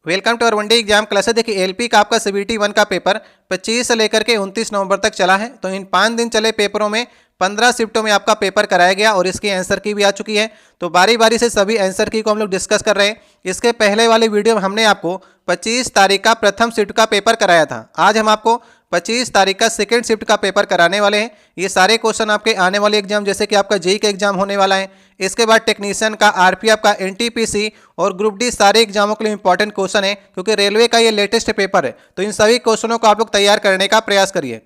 Welcome to our one day exam classes. देखिए LP का आपका सीबीटी 1 का पेपर 25 से लेकर के 29 नवंबर तक चला है। तो इन 5 दिन चले पेपरों में 15 शिफ्टों में आपका पेपर कराया गया और इसकी आंसर की भी आ चुकी है। तो बारी बारी से सभी आंसर की को हम लोग डिस्कस कर रहे हैं। इसके पहले वाली वीडियो में हमने आपको 25 तारीख का प्रथम शिफ्ट का पेपर कराया था। आज हम आपको 25 तारीख का सेकेंड शिफ्ट का पेपर कराने वाले हैं। ये सारे क्वेश्चन आपके आने वाले एग्जाम जैसे कि आपका जेई का एग्जाम होने वाला है, इसके बाद टेक्नीशियन का, आरपीएफ का, एनटीपीसी और ग्रुप डी सारे एग्जामों के लिए इंपॉर्टेंट क्वेश्चन है, क्योंकि रेलवे का ये लेटेस्ट पेपर है। तो इन सभी क्वेश्चनों को आप लोग तैयार करने का प्रयास करिए।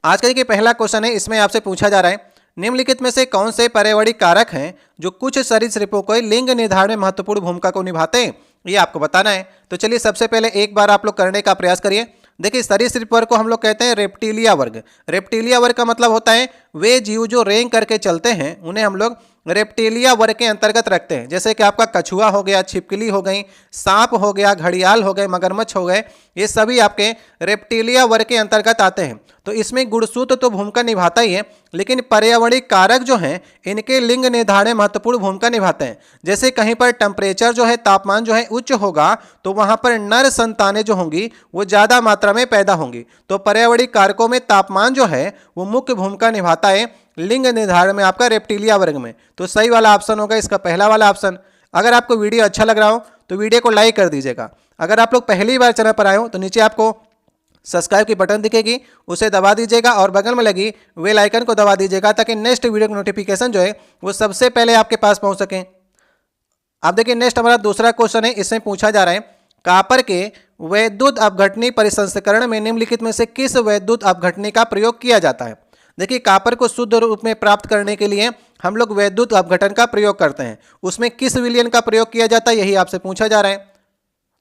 आज का ये पहला क्वेश्चन है, इसमें आपसे पूछा जा रहा है निम्नलिखित में से कौन से पर्यावरणीय कारक हैं जो कुछ सरीसृपों को लिंग निर्धारण में महत्वपूर्ण भूमिका को निभाते हैं, ये आपको बताना है। तो चलिए सबसे पहले एक बार आप लोग करने का प्रयास करिए। देखिए सरीसृप वर्ग को हम लोग कहते हैं रेप्टिलिया वर्ग। रेप्टिलिया वर्ग का मतलब होता है वे जीव जो रेंग करके चलते हैं उन्हें हम लोग रेप्टिलिया वर्ग के अंतर्गत रखते हैं। जैसे कि आपका कछुआ हो गया, छिपकली हो गई, सांप हो गया, घड़ियाल हो गए, मगरमच्छ हो गए, ये सभी आपके रेप्टिलिया वर्ग के अंतर्गत आते हैं। तो इसमें गुणसूत्र तो भूमिका निभाता ही है, लेकिन पर्यावरणीय कारक जो हैं इनके लिंग निर्धारण में महत्वपूर्ण भूमिका निभाते हैं। जैसे कहीं पर टेम्परेचर जो है, तापमान जो है उच्च होगा तो वहां पर नर संतानें जो होंगी वो ज़्यादा मात्रा में पैदा होंगी। तो पर्यावरणीय कारकों में तापमान जो है वो मुख्य भूमिका निभाता है लिंग निर्धारण में आपका रेप्टिलिया वर्ग में। तो सही वाला ऑप्शन होगा इसका पहला वाला ऑप्शन। अगर आपको वीडियो अच्छा लग रहा हो तो वीडियो को लाइक कर दीजिएगा। अगर आप लोग पहली बार चैनल पर आए हो तो नीचे आपको सब्सक्राइब की बटन दिखेगी, उसे दबा दीजिएगा और बगल में लगी बेल आइकन को दबा दीजिएगा ताकि नेक्स्ट वीडियो की नोटिफिकेशन जो है वो सबसे पहले आपके पास पहुंच सके। अब देखिए नेक्स्ट हमारा दूसरा क्वेश्चन है, इसमें पूछा जा रहा है कॉपर के वैद्युत अपघटनी परिसंस्करण में निम्नलिखित में से किस वैद्युत अपघटनी का प्रयोग किया जाता है। देखिए कॉपर को शुद्ध रूप में प्राप्त करने के लिए हम लोग वैद्युत अपघटन का प्रयोग करते हैं। उसमें किस विलयन का प्रयोग किया जाता है यही आपसे पूछा जा रहा है।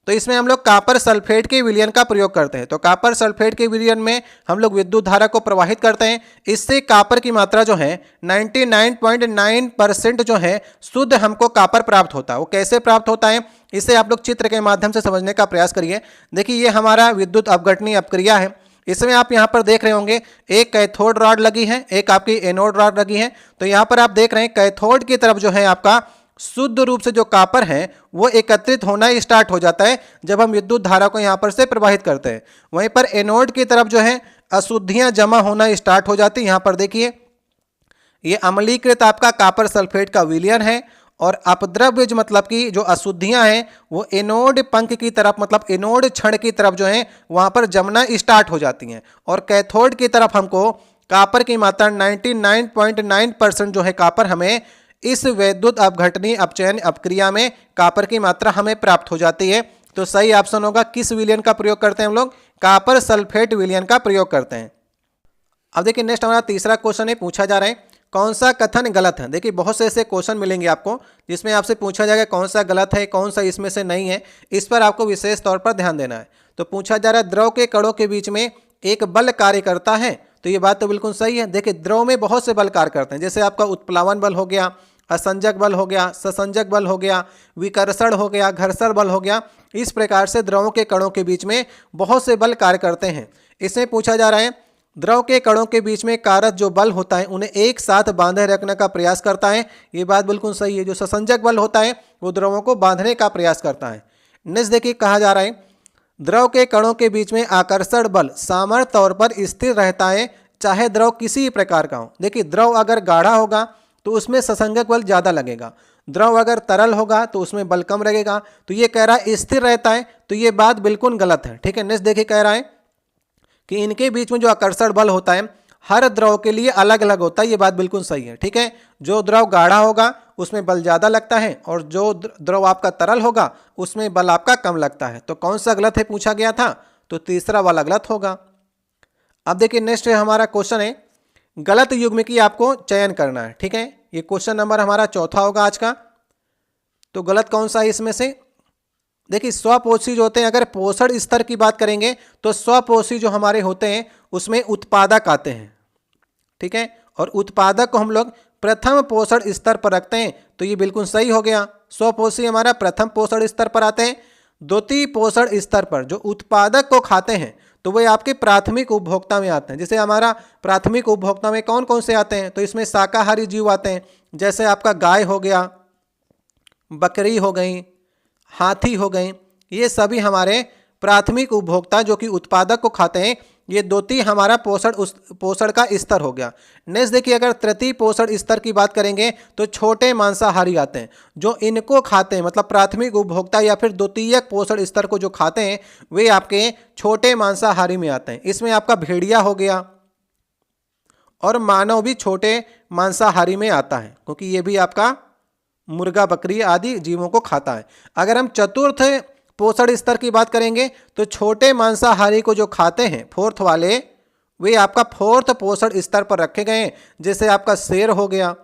तो इसमें हम लोग कॉपर सल्फेट के विलयन का प्रयोग करते हैं। तो कॉपर सल्फेट के विलयन में हम लोग विद्युत धारा को प्रवाहित करते हैं। इससे कॉपर की मात्रा जो है 99.9% जो है शुद्ध हमको कॉपर प्राप्त होता है। वो कैसे प्राप्त होता है इसे आप लोग चित्र के माध्यम से समझने का प्रयास करिए। देखिए ये हमारा विद्युत अपघटनी अपक्रिया है। इसमें आप यहाँ पर देख रहे होंगे एक कैथोड रॉड लगी है, एक आपकी एनोड रॉड लगी है। तो यहाँ पर आप देख रहे हैं कैथोड की तरफ जो है आपका शुद्ध रूप से जो कॉपर है वो एकत्रित होना स्टार्ट हो जाता है जब हम विद्युत धारा को यहाँ पर से प्रवाहित करते हैं। वहीं पर एनोड की तरफ जो है अशुद्धियां जमा होना स्टार्ट हो जाती है। यहाँ पर देखिए ये अम्लीकृत आपका कॉपर सल्फेट का विलयन है और अपद्रव्य जो मतलब कि जो अशुद्धियां हैं वो एनोड पंख की तरफ मतलब एनोड क्षण की तरफ जो है वहां पर जमना स्टार्ट हो जाती हैं। और कैथोड की तरफ हमको कॉपर की मात्रा 99.9% जो है कॉपर हमें इस वैद्युत अपघटनी अपचयन अपक्रिया में कॉपर की मात्रा हमें प्राप्त हो जाती है। तो सही ऑप्शन होगा किस विलयन का प्रयोग करते हैं हम लोग, कॉपर सल्फेट विलयन का प्रयोग करते हैं। अब देखिए नेक्स्ट हमारा तीसरा क्वेश्चन है, पूछा जा रहा है कौन सा कथन गलत है। देखिए बहुत से ऐसे क्वेश्चन मिलेंगे आपको जिसमें आपसे पूछा जाएगा कौन सा गलत है, कौन सा इसमें से नहीं है। इस पर आपको विशेष तौर पर ध्यान देना है। तो पूछा जा रहा है द्रव के कणों के बीच में एक बल कार्य करता है। तो ये बात तो बिल्कुल सही है। देखिए द्रव में बहुत से बल कार्य करते हैं, जैसे आपका उत्प्लावन बल हो गया, असंजक बल हो गया, ससंजक बल हो गया, विकर्षण हो गया, घर्षण बल हो गया। इस प्रकार से द्रवों के कणों के बीच में बहुत से बल कार्य करते हैं। इसमें पूछा जा रहा है द्रव के कणों के बीच में कारक जो बल होता है उन्हें एक साथ बांधे रखने का प्रयास करता है। ये बात बिल्कुल सही है। जो ससंजक बल होता है वो द्रवों को बांधने का प्रयास करता है। नेक्स्ट देखिए कहा जा रहा है द्रव के कणों के बीच में आकर्षण बल सामान्य तौर पर स्थिर रहता है चाहे द्रव किसी प्रकार का हो। देखिए द्रव अगर गाढ़ा होगा तो उसमें ससंजक बल ज़्यादा लगेगा, द्रव अगर तरल होगा तो उसमें बल कम लगेगा। तो ये कह रहा है स्थिर रहता है, तो ये बात बिल्कुल गलत है। ठीक है, नेक्स्ट देखिए कह रहा है कि इनके बीच में जो आकर्षण बल होता है हर द्रव के लिए अलग अलग होता है। ये बात बिल्कुल सही है। ठीक है, जो द्रव गाढ़ा होगा उसमें बल ज़्यादा लगता है और जो द्रव आपका तरल होगा उसमें बल आपका कम लगता है। तो कौन सा गलत है पूछा गया था, तो तीसरा वाला गलत होगा। अब देखिए नेक्स्ट हमारा क्वेश्चन है गलत युग्म की आपको चयन करना है। ठीक है, ये क्वेश्चन नंबर हमारा चौथा होगा आज का। तो गलत कौन सा है इसमें से। देखिए स्वपोषी जो होते हैं, अगर पोषण स्तर की बात करेंगे तो स्वपोषी जो हमारे होते हैं उसमें उत्पादक आते हैं। ठीक है, और उत्पादक को हम लोग प्रथम पोषण स्तर पर रखते हैं। तो ये बिल्कुल सही हो गया, स्वपोषी हमारा प्रथम पोषण स्तर पर आते हैं। द्वितीय पोषण स्तर पर जो उत्पादक को खाते हैं तो वे आपके प्राथमिक उपभोक्ता में आते हैं। जैसे हमारा प्राथमिक उपभोक्ता में कौन कौन से आते हैं, तो इसमें शाकाहारी जीव आते हैं, जैसे आपका गाय हो गया, बकरी हो गई, हाथी हो गई, ये सभी हमारे प्राथमिक उपभोक्ता जो कि उत्पादक को खाते हैं। ये द्वितीय हमारा पोषण का स्तर हो गया। नेक्स्ट देखिए, अगर तृतीय पोषण स्तर की बात करेंगे तो छोटे मांसाहारी आते हैं, जो इनको खाते हैं, मतलब प्राथमिक उपभोक्ता या फिर द्वितीय पोषण स्तर को जो खाते हैं वे आपके छोटे मांसाहारी में आते हैं। इसमें आपका भेड़िया हो गया और मानव भी छोटे मांसाहारी में आता है, क्योंकि ये भी आपका मुर्गा बकरी आदि जीवों को खाता है। अगर हम चतुर्थ पोषण स्तर की बात करेंगे तो छोटे मांसाहारी को जो खाते हैं फोर्थ वाले, वे आपका फोर्थ पोषण स्तर पर रखे गए हैं। जैसे आपका शेर हो गया,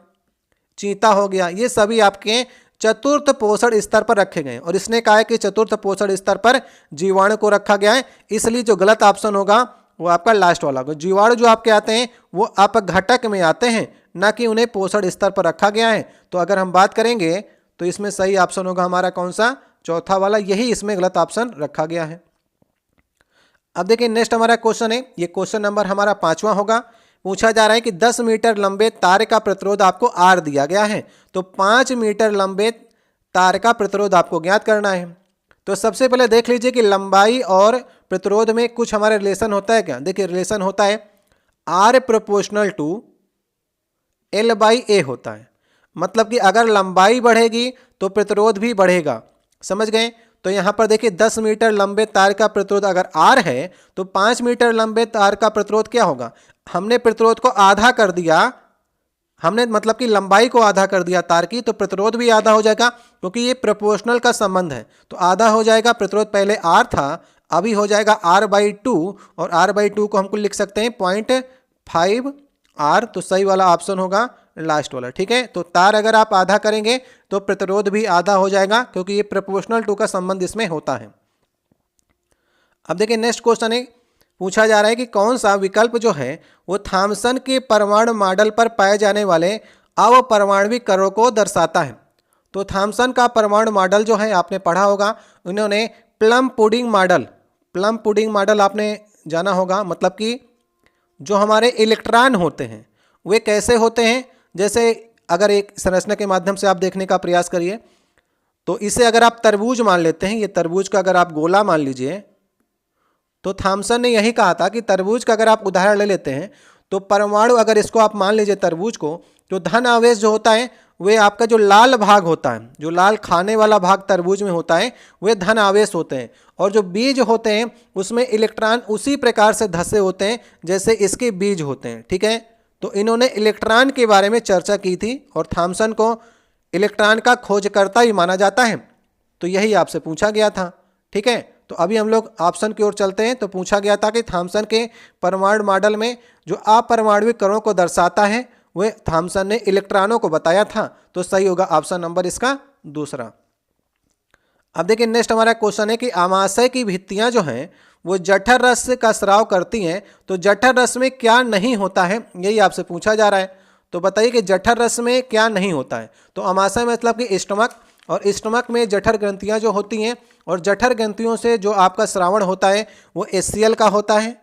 चीता हो गया, ये सभी आपके चतुर्थ पोषण स्तर पर रखे गए हैं। और इसने कहा है कि चतुर्थ पोषण स्तर पर जीवाणु को रखा गया है, इसलिए जो गलत ऑप्शन होगा वो आपका लास्ट वाला होगा। जीवाणु जो आपके आते हैं वो अपघटक में आते हैं, ना कि उन्हें पोषण स्तर पर रखा गया है। तो अगर हम बात करेंगे तो इसमें सही ऑप्शन होगा हमारा कौन सा, चौथा वाला, यही इसमें गलत ऑप्शन रखा गया है। अब देखिए नेक्स्ट हमारा क्वेश्चन है, ये क्वेश्चन नंबर हमारा 5वां होगा। पूछा जा रहा है कि 10 मीटर लंबे तार का प्रतिरोध आपको R दिया गया है, तो 5 मीटर लंबे तार का प्रतिरोध आपको ज्ञात करना है। तो सबसे पहले देख लीजिए कि लंबाई और प्रतिरोध में कुछ हमारे रिलेशन होता है क्या। देखिए रिलेशन होता है R प्रोपोर्शनल टू L/A होता है, मतलब कि अगर लंबाई बढ़ेगी तो प्रतिरोध भी बढ़ेगा, समझ गए। तो यहाँ पर देखिए 10 मीटर लंबे तार का प्रतिरोध अगर R है तो 5 मीटर लंबे तार का प्रतिरोध क्या होगा, हमने प्रतिरोध को आधा कर दिया, हमने मतलब कि लंबाई को आधा कर दिया तार की, तो प्रतिरोध भी आधा हो जाएगा, क्योंकि ये प्रोपोर्शनल का संबंध है। तो आधा हो जाएगा, प्रतिरोध पहले R था, अभी हो जाएगा R/2, और R/2 को हमको लिख सकते हैं 0.5R। तो सही वाला ऑप्शन होगा लास्ट वाला, ठीक है। तो तार अगर आप आधा करेंगे तो प्रतिरोध भी आधा हो जाएगा, क्योंकि ये प्रोपोर्शनल टू का संबंध इसमें होता है। अब देखिए नेक्स्ट क्वेश्चन है, पूछा जा रहा है कि कौन सा विकल्प जो है वो थॉमसन के परमाणु मॉडल पर पाए जाने वाले अवपरमाणविक कणों को दर्शाता है। तो थॉमसन का परमाणु मॉडल जो है आपने पढ़ा होगा, उन्होंने प्लम पुडिंग मॉडल आपने जाना होगा, मतलब कि जो हमारे इलेक्ट्रॉन होते हैं वे कैसे होते हैं। जैसे अगर एक संरचना के माध्यम से आप देखने का प्रयास करिए, तो इसे अगर आप तरबूज मान लेते हैं, ये तरबूज का अगर आप गोला मान लीजिए, तो थॉमसन ने यही कहा था कि तरबूज का अगर आप उदाहरण ले लेते हैं तो परमाणु, अगर इसको आप मान लीजिए तरबूज को, तो धन आवेश जो होता है वे आपका जो लाल भाग होता है, जो लाल खाने वाला भाग तरबूज में होता है, वे धन आवेश होते हैं। और जो बीज होते हैं उसमें इलेक्ट्रॉन उसी प्रकार से धसे होते हैं जैसे इसके बीज होते हैं, ठीक है। तो इन्होंने इलेक्ट्रॉन के बारे में चर्चा की थी, और थॉमसन को इलेक्ट्रॉन का खोजकर्ता ही माना जाता है। तो यही आपसे पूछा गया था, ठीक है। तो अभी हम लोग ऑप्शन की ओर चलते हैं। तो पूछा गया था कि थॉमसन के परमाणु मॉडल में जो अपरमाणविक कणों को दर्शाता है वह थॉमसन ने इलेक्ट्रॉनों को बताया था। तो सही होगा ऑप्शन नंबर इसका दूसरा। अब देखिए नेक्स्ट हमारा क्वेश्चन है कि आमाशय की भित्तियां जो हैं वो जठर रस का स्राव करती हैं, तो जठर रस में क्या नहीं होता है, यही आपसे पूछा जा रहा है। तो बताइए कि जठर रस में क्या नहीं होता है। तो आमाशय मतलब कि स्टमक, और स्टमक में जठर ग्रंथियां जो होती हैं, और जठर ग्रंथियों से जो आपका श्रावण होता है वो HCl का होता है,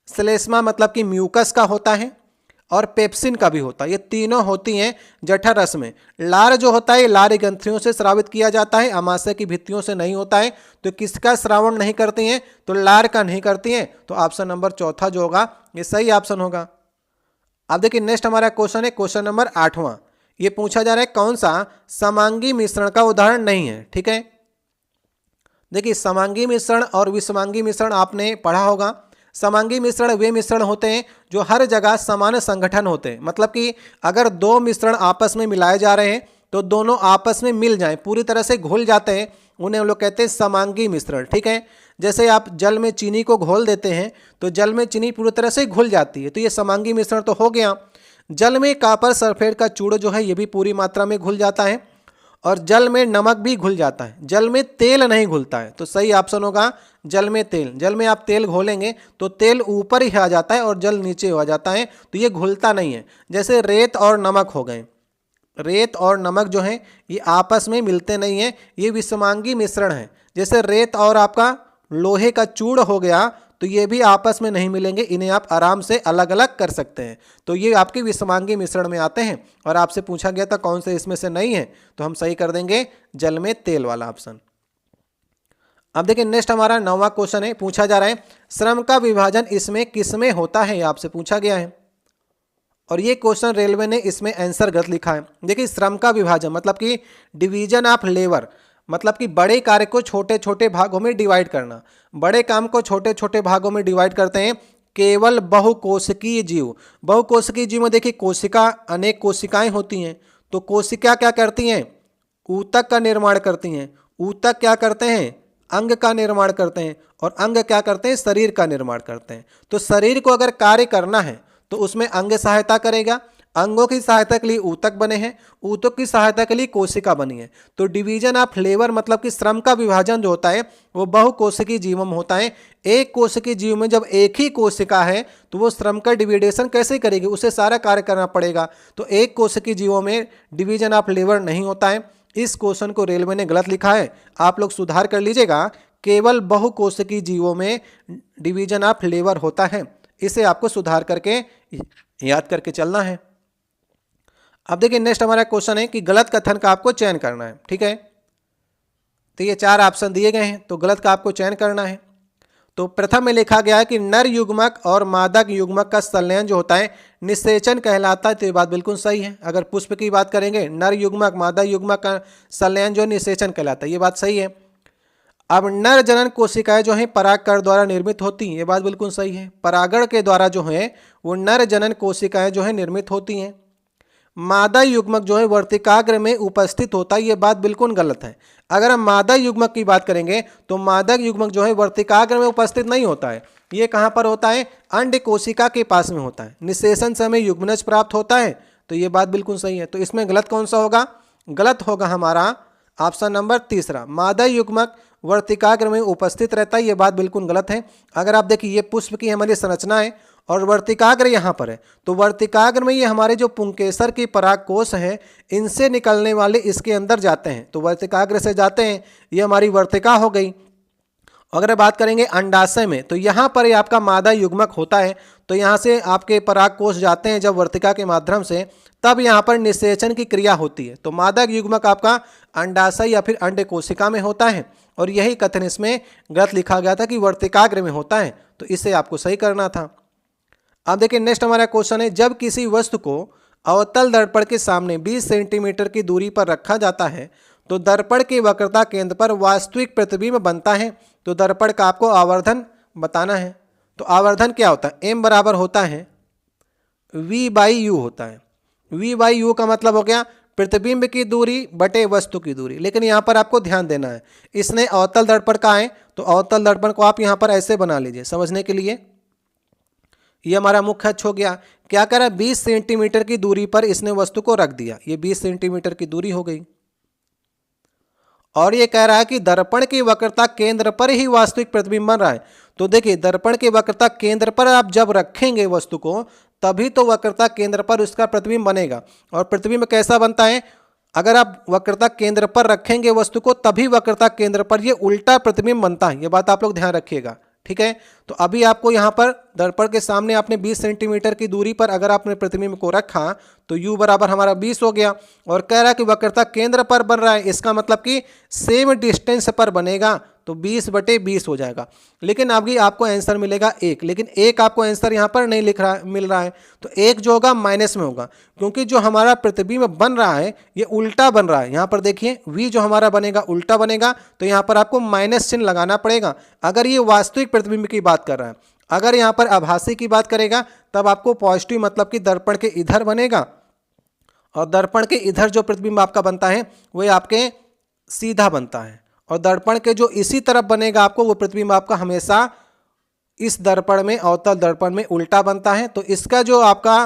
श्लेष्मा मतलब कि म्यूकस का होता है, और पेप्सिन का भी होता है। ये तीनों होती हैं जठर रस में। लार जो होता है लार ग्रंथियों से स्रावित किया जाता है, आमाशय की भित्तियों से नहीं होता है। तो किसका श्रावण नहीं करती हैं, तो लार का नहीं करती हैं। तो ऑप्शन नंबर चौथा जो होगा ये सही ऑप्शन होगा। अब देखिए नेक्स्ट हमारा क्वेश्चन है क्वेश्चन नंबर 8वां। ये पूछा जा रहा है कौन सा समांगी मिश्रण का उदाहरण नहीं है, ठीक है। देखिए समांगी मिश्रण और विषमांगी मिश्रण आपने पढ़ा होगा। समांगी मिश्रण वे मिश्रण होते हैं जो हर जगह समान संगठन होते हैं, मतलब कि अगर दो मिश्रण आपस में मिलाए जा रहे हैं तो दोनों आपस में मिल जाएं, पूरी तरह से घुल जाते हैं, उन्हें हम लोग कहते हैं समांगी मिश्रण, ठीक है। जैसे आप जल में चीनी को घोल देते हैं तो जल में चीनी पूरी तरह से घुल जाती है, तो ये समांगी मिश्रण तो हो गया। जल में कॉपर सल्फेट का चूर्ण जो है ये भी पूरी मात्रा में घुल जाता है, और जल में नमक भी घुल जाता है, जल में तेल नहीं घुलता है। तो सही ऑप्शन होगा जल में तेल। जल में आप तेल घोलेंगे तो तेल ऊपर ही आ जाता है और जल नीचे हो जाता है, तो ये घुलता नहीं है। जैसे रेत और नमक हो गए, रेत और नमक जो है ये आपस में मिलते नहीं हैं, ये विषमांगी मिश्रण है। जैसे रेत और आपका लोहे का चूर्ण हो गया तो ये भी आपस में नहीं मिलेंगे, इन्हें आप आराम से अलग अलग कर सकते हैं। तो ये आपके विषमांगी मिश्रण में आते हैं। और आपसे पूछा गया था कौन से इसमें से नहीं है, तो हम सही कर देंगे जल में तेल वाला ऑप्शन। अब देखिए नेक्स्ट हमारा 9वां क्वेश्चन है, पूछा जा रहा है श्रम का विभाजन इसमें किसमें होता है, ये आपसे पूछा गया है। और ये क्वेश्चन रेलवे ने इसमें आंसर गलत लिखा है। देखिए श्रम का विभाजन मतलब कि डिवीजन ऑफ लेबर, मतलब कि बड़े कार्य को छोटे छोटे भागों में डिवाइड करना। बड़े काम को छोटे छोटे भागों में डिवाइड करते हैं केवल बहुकोशिकीय जीव। बहुकोशिकीय जीव में देखिए कोशिका, अनेक कोशिकाएं होती हैं। तो कोशिका क्या करती हैं, ऊतक का निर्माण करती हैं। ऊतक क्या करते हैं, अंग का निर्माण करते हैं। और अंग क्या करते हैं, शरीर का निर्माण करते हैं। तो शरीर को अगर कार्य करना है तो उसमें अंग सहायता करेगा। अंगों की सहायता के लिए ऊतक बने हैं, ऊतक की सहायता के लिए कोशिका बनी है। तो डिवीजन ऑफ लेबर मतलब कि श्रम का विभाजन जो होता है वो बहुकोशिकीय जीवों में होता है। एक कोशिकीय जीव में जब एक ही कोशिका है तो वो श्रम का डिविडेशन कैसे करेगी, उसे सारा कार्य करना पड़ेगा। तो एक कोशिकीय जीवों में डिवीजन ऑफ लेबर नहीं होता है। इस क्वेश्चन को रेलवे ने गलत लिखा है, आप लोग सुधार कर लीजिएगा। केवल बहुकोशिकीय जीवों में डिवीजन ऑफ लेबर होता है, इसे आपको सुधार करके याद करके चलना है। अब देखिए नेक्स्ट हमारा क्वेश्चन है कि गलत कथन का आपको चयन करना है। ठीक है, तो ये 4 ऑप्शन दिए गए हैं, तो गलत का आपको चयन करना है। तो प्रथम में लिखा गया है कि नर युग्मक और मादा युग्मक का संलयन जो होता है निषेचन कहलाता है। तो ये बात बिल्कुल सही है। अगर पुष्प की बात करेंगे, नर युग्मक मादा युग्मक का संलयन जो निषेचन कहलाता है, ये बात सही है। अब नर जनन कोशिकाएं जो हैं परागकण द्वारा निर्मित होती हैं, ये बात बिल्कुल सही है। परागण के द्वारा जो है वो नर जनन कोशिकाएं जो है निर्मित होती हैं। मादा युग्मक जो है वर्तिकाग्र में उपस्थित होता है, ये बात बिल्कुल गलत है। अगर हम मादा युग्मक की बात करेंगे तो मादा युग्मक जो है वर्तिकाग्र में उपस्थित नहीं होता है। ये कहाँ पर होता है, अंड कोशिका के पास में होता है। निषेचन से हमें युग्मनज प्राप्त होता है, तो ये बात बिल्कुल सही है। तो इसमें गलत कौन सा होगा, गलत होगा हमारा ऑप्शन नंबर तीसरा, मादा युग्मक वर्तिकाग्र में उपस्थित रहता है, ये बात बिल्कुल गलत है। अगर आप देखिए ये पुष्प की हमारी संरचना है और वर्तिकाग्र यहाँ पर है, तो वर्तिकाग्र में ये हमारे जो पुंकेसर की परागकोश हैं इनसे निकलने वाले इसके अंदर जाते हैं, तो वर्तिकाग्र से जाते हैं, ये हमारी वर्तिका हो गई। अगर बात करेंगे अंडाशय में, तो यहाँ पर ये आपका मादा युग्मक होता है, तो यहाँ से आपके परागकोश जाते हैं जब वर्तिका के माध्यम से, तब यहाँ पर निषेचन की क्रिया होती है। तो मादा युग्मक आपका अंडाशय या फिर अंड कोशिका में होता है, और यही कथन इसमें गलत लिखा गया था कि वर्तिकाग्र में होता है, तो इसे आपको सही करना था। अब देखिए नेक्स्ट हमारा क्वेश्चन है, जब किसी वस्तु को अवतल दर्पण के सामने 20 सेंटीमीटर की दूरी पर रखा जाता है तो दर्पण के वक्रता केंद्र पर वास्तविक प्रतिबिंब बनता है। तो दर्पण का आपको आवर्धन बताना है। तो आवर्धन क्या होता है, m बराबर होता है v/u होता है। v/u का मतलब हो गया प्रतिबिंब की दूरी बटे वस्तु की दूरी। लेकिन यहाँ पर आपको ध्यान देना है, इसने अवतल दर्पण का है, तो अवतल दर्पण को आप यहाँ पर ऐसे बना लीजिए समझने के लिए। ये हमारा मुख्य अक्ष हो गया। क्या करा, 20 सेंटीमीटर की दूरी पर इसने वस्तु को रख दिया, ये 20 सेंटीमीटर की दूरी हो गई। और ये कह रहा है कि दर्पण की वक्रता केंद्र पर ही वास्तविक प्रतिबिंब बन रहा है। तो देखिए दर्पण की वक्रता केंद्र पर आप जब रखेंगे वस्तु को, तभी तो वक्रता केंद्र पर उसका प्रतिबिंब बनेगा। और प्रतिबिंब कैसा बनता है, अगर आप वक्रता केंद्र पर रखेंगे वस्तु को, तभी वक्रता केंद्र पर ये उल्टा प्रतिबिंब बनता है। ये बात आप लोग ध्यान रखिएगा, ठीक है। तो अभी आपको यहाँ पर दर्पण के सामने आपने 20 सेंटीमीटर की दूरी पर अगर आपने प्रतिबिंब को रखा तो u बराबर हमारा 20 हो गया। और कह रहा है कि वक्रता केंद्र पर बन रहा है, इसका मतलब कि सेम डिस्टेंस पर बनेगा, तो 20/20 हो जाएगा। लेकिन अभी आपको आंसर मिलेगा 1, लेकिन 1 आपको आंसर यहाँ पर नहीं मिल रहा है। तो 1 जो होगा माइनस में होगा, क्योंकि जो हमारा प्रतिबिंब बन रहा है ये उल्टा बन रहा है। यहाँ पर देखिए v जो हमारा बनेगा उल्टा बनेगा, तो यहाँ पर आपको माइनस चिन्ह लगाना पड़ेगा अगर ये वास्तविक प्रतिबिंब की बात कर रहा है। अगर यहाँ पर आभासी की बात करेगा तब आपको पॉजिटिव मतलब कि दर्पण के इधर बनेगा, और दर्पण के इधर जो प्रतिबिंब आपका बनता है वो आपके सीधा बनता है, और दर्पण के जो इसी तरफ बनेगा आपको वो प्रतिबिंब आपका हमेशा इस दर्पण में, अवतल दर्पण में उल्टा बनता है। तो इसका जो आपका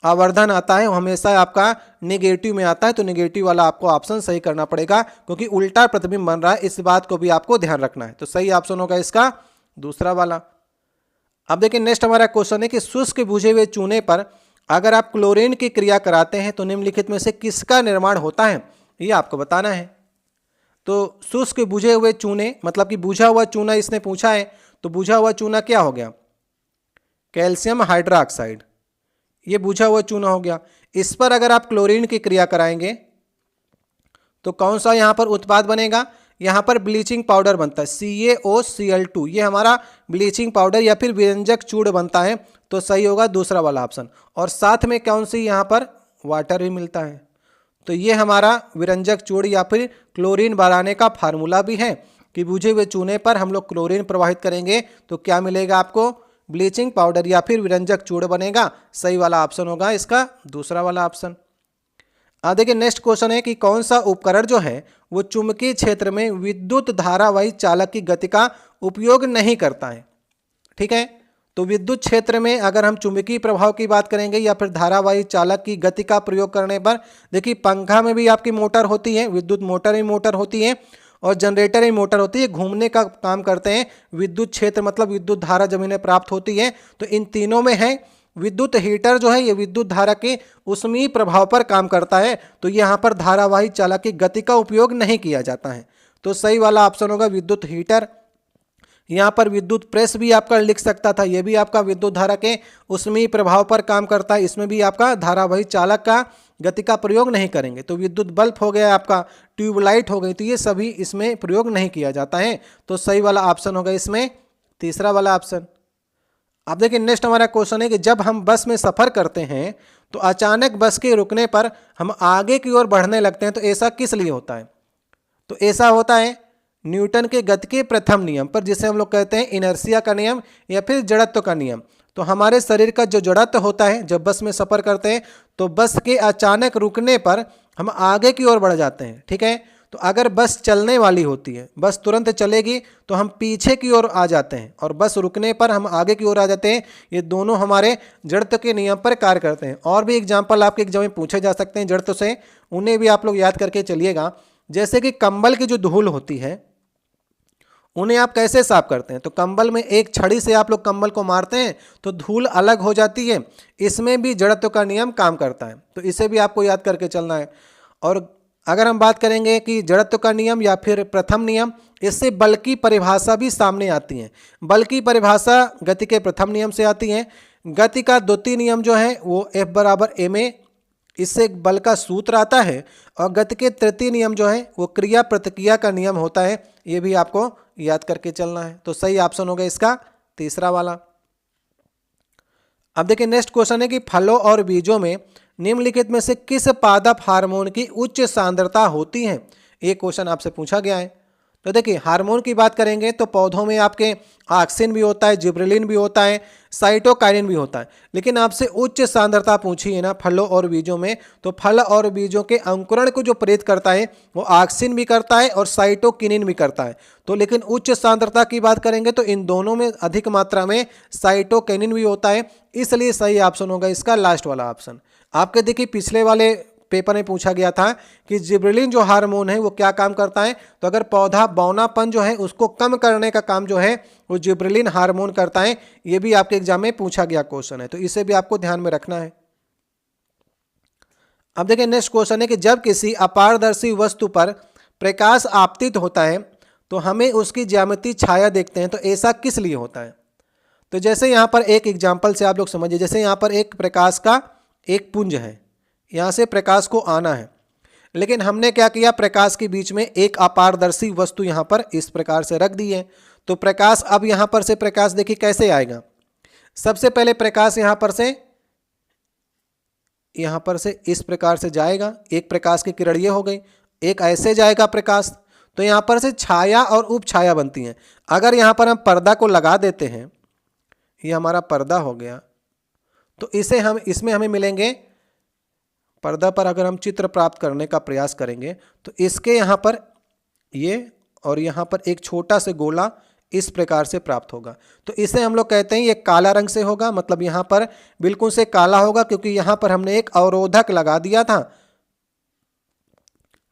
आवर्धन आता है वो हमेशा आपका नेगेटिव में आता है। तो नेगेटिव वाला आपको ऑप्शन सही करना पड़ेगा, क्योंकि उल्टा प्रतिबिंब बन रहा है, इस बात को भी आपको ध्यान रखना है। तो सही ऑप्शन होगा इसका दूसरा वाला। अब देखिए नेक्स्ट हमारा क्वेश्चन है कि शुष्क बुझे हुए चूने पर अगर आप क्लोरीन की क्रिया कराते हैं तो निम्नलिखित में से किसका निर्माण होता है, ये आपको बताना है। तो शुष्क बुझे हुए चूने मतलब कि बुझा हुआ चूना इसने पूछा है, तो बुझा हुआ चूना क्या हो गया, कैल्शियम हाइड्रोक्साइड, ये बुझा हुआ चूना हो गया। इस पर अगर आप क्लोरीन की क्रिया कराएंगे तो कौन सा यहाँ पर उत्पाद बनेगा, यहाँ पर ब्लीचिंग पाउडर बनता है CaOCl2, ये हमारा ब्लीचिंग पाउडर या फिर विरंजक चूर्ण बनता है। तो सही होगा दूसरा वाला ऑप्शन। और साथ में कौन सी यहाँ पर वाटर भी मिलता है, तो ये हमारा विरंजक चूर्ण या फिर क्लोरीन बनाने का फार्मूला भी है कि बुझे हुए चूने पर हम लोग क्लोरीन प्रवाहित करेंगे तो क्या मिलेगा आपको, ब्लीचिंग पाउडर या फिर विरंजक चूर्ण बनेगा। सही वाला ऑप्शन होगा इसका दूसरा वाला ऑप्शन। देखिए नेक्स्ट क्वेश्चन है कि कौन सा उपकरण जो है वो चुंबकीय क्षेत्र में विद्युत धारावाही चालक की गति का उपयोग नहीं करता है। ठीक है, तो विद्युत क्षेत्र में अगर हम चुंबकीय प्रभाव की बात करेंगे या फिर धारावाही चालक की गति का प्रयोग करने पर, देखिए पंखा में भी आपकी मोटर होती है, विद्युत मोटर ही मोटर होती है और जनरेटर ही मोटर होती है, घूमने का काम करते हैं। विद्युत क्षेत्र मतलब विद्युत धारा जमीन में प्राप्त होती है। तो इन तीनों में है विद्युत हीटर जो है ये विद्युत धारा के ऊष्मीय प्रभाव पर काम करता है। तो यहाँ पर धारावाही चालक की गति का उपयोग नहीं किया जाता है। तो सही वाला ऑप्शन होगा विद्युत हीटर। यहाँ पर विद्युत प्रेस भी आपका लिख सकता था, ये भी आपका विद्युत धारा के ऊष्मीय प्रभाव पर काम करता है, इसमें भी आपका धारावाही चालक का गति का प्रयोग नहीं करेंगे। तो विद्युत बल्ब हो गया आपका, ट्यूबलाइट हो गई, तो ये सभी इसमें प्रयोग नहीं किया जाता है। तो सही वाला ऑप्शन होगा इसमें तीसरा वाला ऑप्शन। अब देखिए नेक्स्ट हमारा क्वेश्चन है कि जब हम बस में सफ़र करते हैं तो अचानक बस के रुकने पर हम आगे की ओर बढ़ने लगते हैं, तो ऐसा किस लिए होता है। तो ऐसा होता है न्यूटन के गति के प्रथम नियम पर, जिसे हम लोग कहते हैं इनर्शिया का नियम या फिर जड़त्व का नियम। तो हमारे शरीर का जो जड़त्व होता है जब बस में सफ़र करते हैं तो बस के अचानक रुकने पर हम आगे की ओर बढ़ जाते हैं। ठीक है, तो अगर बस चलने वाली होती है, बस तुरंत चलेगी तो हम पीछे की ओर आ जाते हैं और बस रुकने पर हम आगे की ओर आ जाते हैं। ये दोनों हमारे जड़त्व के नियम पर कार्य करते हैं। और भी एग्जाम्पल आपके एग्जाम में पूछे जा सकते हैं जड़त्व से, उन्हें भी आप लोग याद करके चलिएगा। जैसे कि कंबल की जो धूल होती है उन्हें आप कैसे साफ करते हैं, तो कंबल में एक छड़ी से आप लोग कंबल को मारते हैं तो धूल अलग हो जाती है। इसमें भी जड़त्व का नियम काम करता है, तो इसे भी आपको याद करके चलना है। और अगर हम बात करेंगे कि जड़त्व का नियम या फिर प्रथम नियम, इससे बल की परिभाषा भी सामने आती है। बल की परिभाषा गति के प्रथम नियम से आती है। गति का द्वितीय नियम जो है वो F = ma, इससे बल का सूत्र आता है। और गति के तृतीय नियम जो है वो क्रिया प्रतिक्रिया का नियम होता है, ये भी आपको याद करके चलना है। तो सही ऑप्शन होगा इसका तीसरा वाला। अब देखिए नेक्स्ट क्वेश्चन है कि फलों और बीजों में निम्नलिखित में से किस पादप हार्मोन की उच्च सांद्रता होती है, ये क्वेश्चन आपसे पूछा गया है। तो देखिए हार्मोन की बात करेंगे तो पौधों में आपके ऑक्सिन भी होता है, जिब्रेलिन भी होता है, साइटोकाइनिन भी होता है। लेकिन आपसे उच्च सांद्रता पूछी है ना फलों और बीजों में, तो फल और बीजों के अंकुरण को जो प्रेरित करता है वो ऑक्सिन भी करता है और साइटोकिनिन भी करता है। तो लेकिन उच्च सांद्रता की बात करेंगे तो इन दोनों में अधिक मात्रा में साइटोकिनिन भी होता है, इसलिए सही ऑप्शन होगा इसका लास्ट वाला ऑप्शन। आपके देखिए पिछले वाले पेपर में पूछा गया था कि जिब्रेलिन जो हार्मोन है वो क्या काम करता है, तो अगर पौधा बौनापन जो है उसको कम करने का काम जो है वो जिब्रेलिन हार्मोन करता है। ये भी आपके एग्जाम में पूछा गया क्वेश्चन है, तो इसे भी आपको ध्यान में रखना है। अब देखिए नेक्स्ट क्वेश्चन है कि जब किसी अपारदर्शी वस्तु पर प्रकाश आपतित होता है तो हमें उसकी ज्यामितीय छाया देखते हैं, तो ऐसा किस लिए होता है। तो जैसे यहाँ पर एक एग्जाम्पल से आप लोग समझिए, जैसे यहाँ पर एक प्रकाश का एक पुंज है, यहाँ से प्रकाश को आना है, लेकिन हमने क्या किया, प्रकाश के बीच में एक अपारदर्शी वस्तु यहाँ पर इस प्रकार से रख दी है। तो प्रकाश अब यहाँ पर से प्रकाश देखिए कैसे आएगा। सबसे पहले प्रकाश यहाँ पर से इस प्रकार से जाएगा, एक प्रकाश की किरण ये हो गई, एक ऐसे जाएगा प्रकाश, तो यहाँ पर से छाया और उपछाया बनती हैं। अगर यहाँ पर हम पर्दा को लगा देते हैं, ये हमारा पर्दा हो गया, तो इसमें हमें मिलेंगे, पर्दा पर अगर हम चित्र प्राप्त करने का प्रयास करेंगे तो इसके यहाँ पर ये और यहाँ पर एक छोटा सा गोला इस प्रकार से प्राप्त होगा। तो इसे हम लोग कहते हैं ये काला रंग से होगा, मतलब यहाँ पर बिल्कुल से काला होगा क्योंकि यहाँ पर हमने एक अवरोधक लगा दिया था